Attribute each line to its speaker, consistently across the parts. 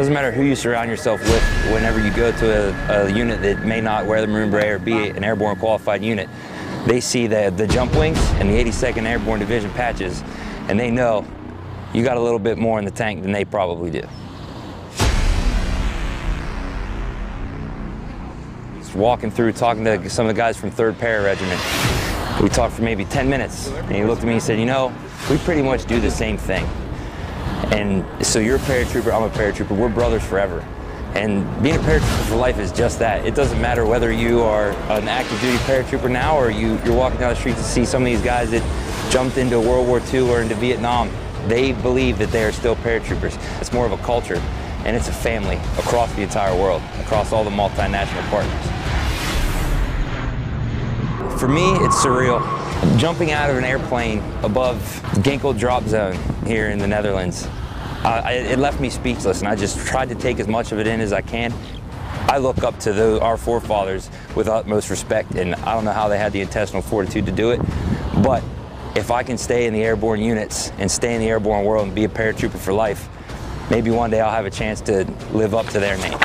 Speaker 1: Doesn't matter who you surround yourself with whenever you go to a unit that may not wear the maroon beret or be an airborne qualified unit. They see the jump wings and the 82nd Airborne Division patches, and they know you got a little bit more in the tank than they probably do. Just walking through, talking to some of the guys from 3rd Para Regiment. We talked for maybe 10 minutes, and he looked at me and said, you know, we pretty much do the same thing. And so you're a paratrooper, I'm a paratrooper, we're brothers forever. And being a paratrooper for life is just that. It doesn't matter whether you are an active duty paratrooper now or you're walking down the street to see some of these guys that jumped into World War II or into Vietnam. They believe that they are still paratroopers. It's more of a culture, and it's a family across the entire world, across all the multinational partners. For me, it's surreal. Jumping out of an airplane above Ginkel drop zone here in the Netherlands, it left me speechless, and I just tried to take as much of it in as I can. I look up to our forefathers with utmost respect, and I don't know how they had the intestinal fortitude to do it, but if I can stay in the airborne units and stay in the airborne world and be a paratrooper for life, maybe one day I'll have a chance to live up to their name.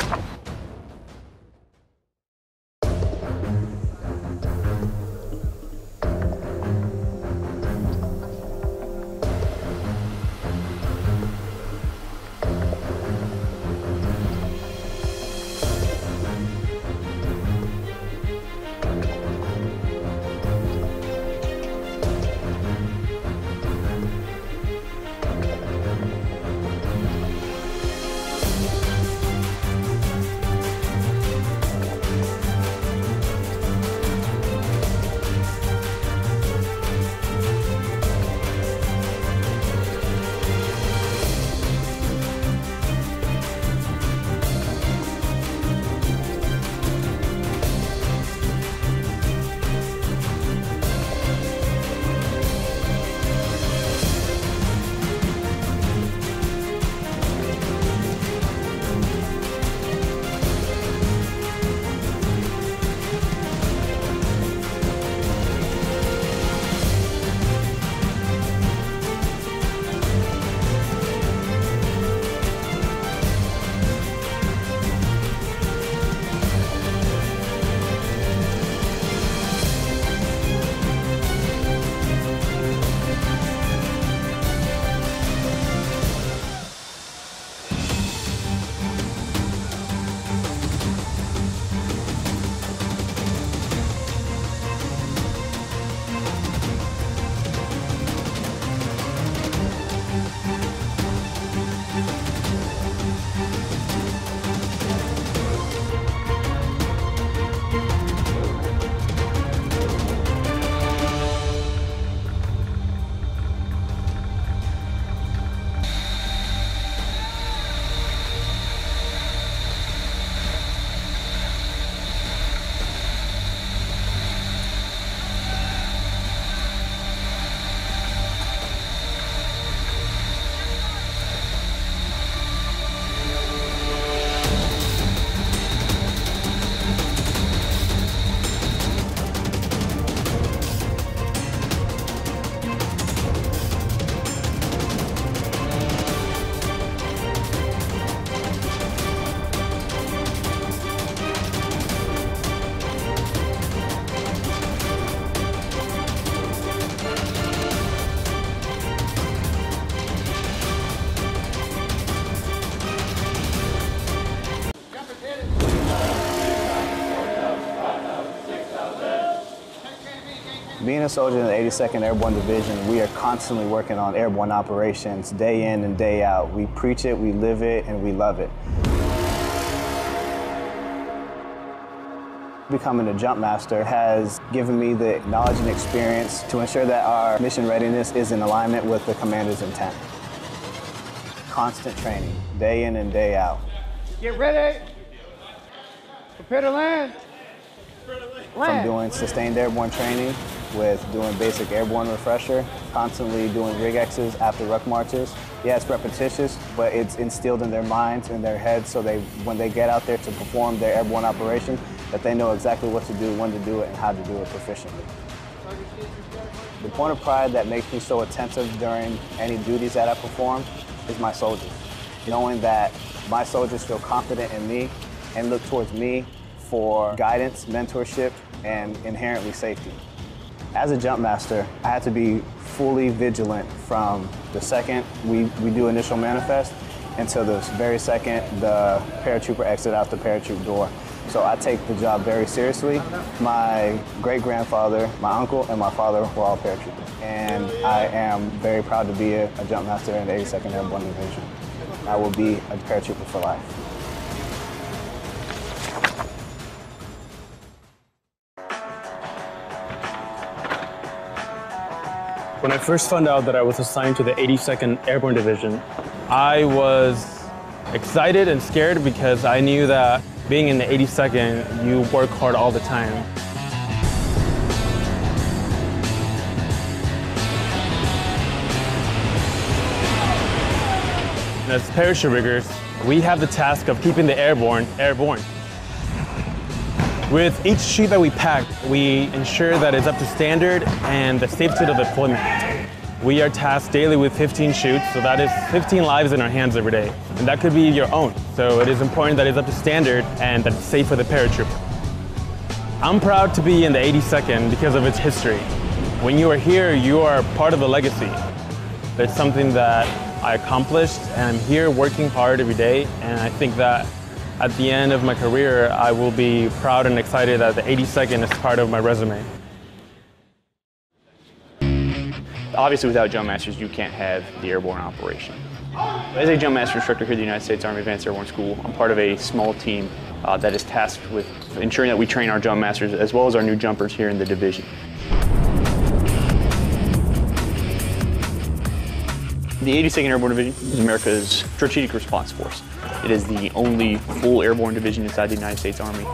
Speaker 2: Being a soldier in the 82nd Airborne Division, we are constantly working on airborne operations day in and day out. We preach it, we live it, and we love it. Becoming a jump master has given me the knowledge and experience to ensure that our mission readiness is in alignment with the commander's intent. Constant training, day in and day out.
Speaker 3: Get ready. Prepare to land.
Speaker 2: From doing sustained airborne training with doing basic airborne refresher, constantly doing rig X's after ruck marches. Yeah, it's repetitious, but it's instilled in their minds and their heads so when they get out there to perform their airborne operation, that they know exactly what to do, when to do it, and how to do it proficiently. The point of pride that makes me so attentive during any duties that I perform is my soldiers. Knowing that my soldiers feel confident in me and look towards me for guidance, mentorship, and inherently safety. As a jump master, I had to be fully vigilant from the second we do initial manifest until the very second the paratrooper exit out the paratroop door. So I take the job very seriously. My great-grandfather, my uncle, and my father were all paratroopers. And I am very proud to be a jump master in the 82nd Airborne Division. I will be a paratrooper for life.
Speaker 4: When I first found out that I was assigned to the 82nd Airborne Division, I was excited and scared because I knew that being in the 82nd, you work hard all the time. And as parachute riggers, we have the task of keeping the airborne. With each chute that we pack, we ensure that it's up to standard and the safety of deployment. We are tasked daily with 15 chutes, so that is 15 lives in our hands every day. And that could be your own. So it is important that it's up to standard and that it's safe for the paratrooper. I'm proud to be in the 82nd because of its history. When you are here, you are part of the legacy. It's something that I accomplished, and I'm here working hard every day, and I think that at the end of my career, I will be proud and excited that the 82nd is part of my resume.
Speaker 5: Obviously, without jump masters, you can't have the airborne operation. As a jump master instructor here at the United States Army Advanced Airborne School, I'm part of a small team that is tasked with ensuring that we train our jump masters as well as our new jumpers here in the division. The 82nd Airborne Division is America's Strategic Response Force. It is the only full airborne division inside the United States Army,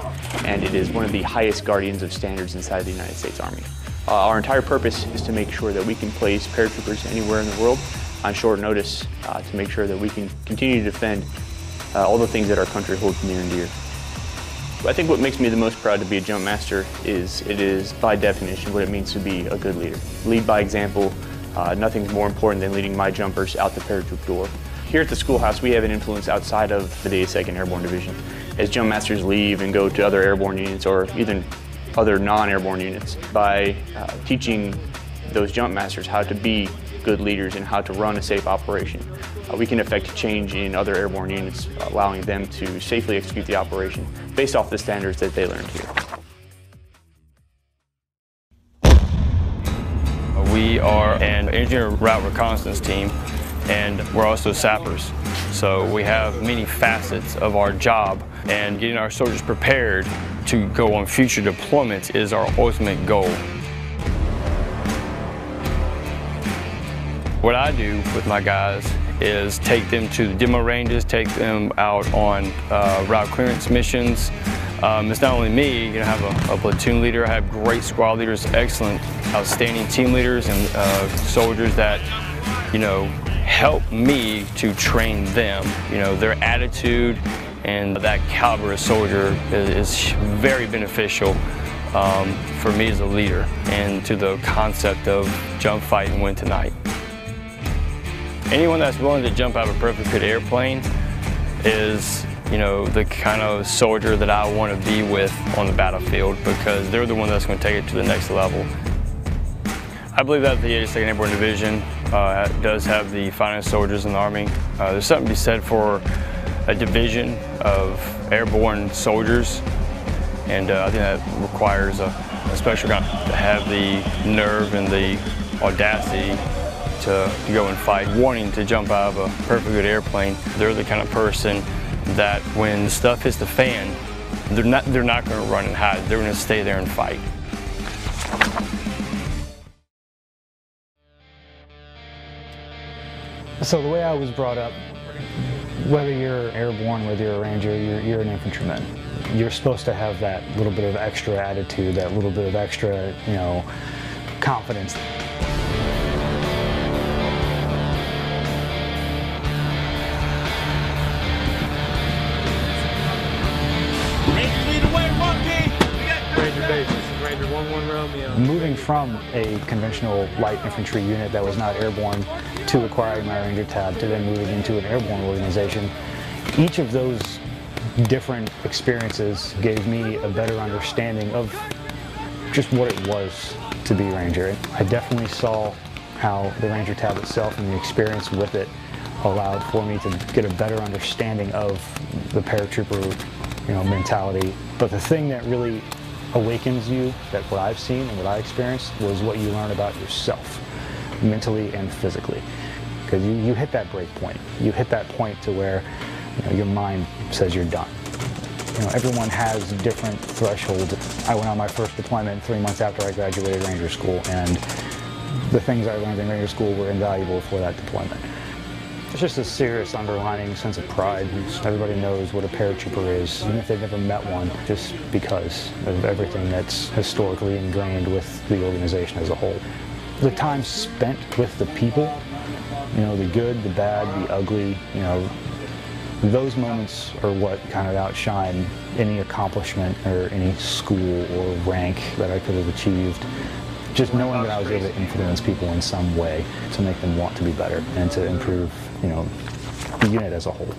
Speaker 5: and it is one of the highest guardians of standards inside the United States Army. Our entire purpose is to make sure that we can place paratroopers anywhere in the world on short notice to make sure that we can continue to defend all the things that our country holds near and dear. I think what makes me the most proud to be a jump master is it is by definition what it means to be a good leader. Lead by example. Nothing's more important than leading my jumpers out the paratroop door. Here at the schoolhouse, we have an influence outside of the 82nd Airborne Division. As jump masters leave and go to other airborne units or even other non-airborne units, by teaching those jump masters how to be good leaders and how to run a safe operation, we can effect change in other airborne units, allowing them to safely execute the operation based off the standards that they learned here.
Speaker 6: We are an engineer route reconnaissance team, and we're also sappers. So we have many facets of our job, and getting our soldiers prepared to go on future deployments is our ultimate goal. What I do with my guys is take them to the demo ranges, take them out on route clearance missions. It's not only me, I have a platoon leader, I have great squad leaders, excellent, outstanding team leaders and soldiers that, help me to train them. Their attitude and that caliber of soldier is very beneficial for me as a leader and to the concept of jump, fight, and win tonight. Anyone that's willing to jump out of a perfect good airplane is the kind of soldier that I want to be with on the battlefield, because they're the one that's going to take it to the next level. I believe that the 82nd Airborne Division does have the finest soldiers in the Army. There's something to be said for a division of airborne soldiers, and I think that requires a special guy to have the nerve and the audacity to go and fight, wanting to jump out of a perfect good airplane. They're the kind of person that when stuff hits the fan, they're not going to run and hide. They're going to stay there and fight.
Speaker 7: So the way I was brought up, whether you're airborne, whether you're a ranger, you're an infantryman. You're supposed to have that little bit of extra attitude, that little bit of extra, confidence.
Speaker 3: Ranger base, this is Ranger 11 Romeo.
Speaker 7: Moving from a conventional light infantry unit that was not airborne to acquiring my Ranger tab to then moving into an airborne organization, Each of those different experiences gave me a better understanding of just what it was to be Ranger. I definitely saw how the Ranger tab itself and the experience with it allowed for me to get a better understanding of the paratrooper, mentality. But the thing that really awakens you, that what I've seen and what I experienced, was what you learn about yourself, mentally and physically. Because you hit that break point. You hit that point to where your mind says you're done. Everyone has different thresholds. I went on my first deployment 3 months after I graduated Ranger School, and the things I learned in Ranger School were invaluable for that deployment. It's just a serious underlying sense of pride. Everybody knows what a paratrooper is, even if they've never met one, just because of everything that's historically ingrained with the organization as a whole. The time spent with the people, the good, the bad, the ugly, those moments are what kind of outshine any accomplishment or any school or rank that I could have achieved. Just knowing that I was able to influence people in some way to make them want to be better and to improve, the unit as a whole.